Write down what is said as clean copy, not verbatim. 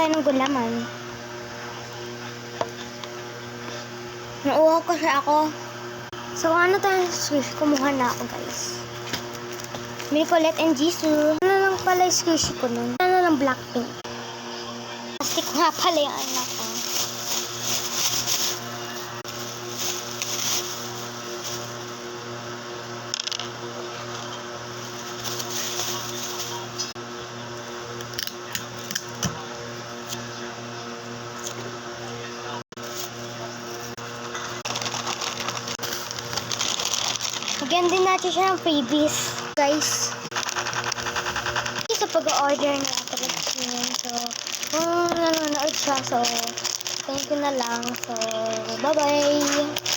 tayo ng gulaman. Nauuhaw kasi ako. So, ano tayo sa squish? Kumuha na ako, guys. May Colette and Jisoo. Ano lang pala yung squish ko nun? Ano lang Blackpink. Plastic nga pala yung anak ko. Lagyan din natin siya ng freebies, guys. Sa pag-order na yun. So, kung nanonood siya, so, thank you na lang. So, bye-bye!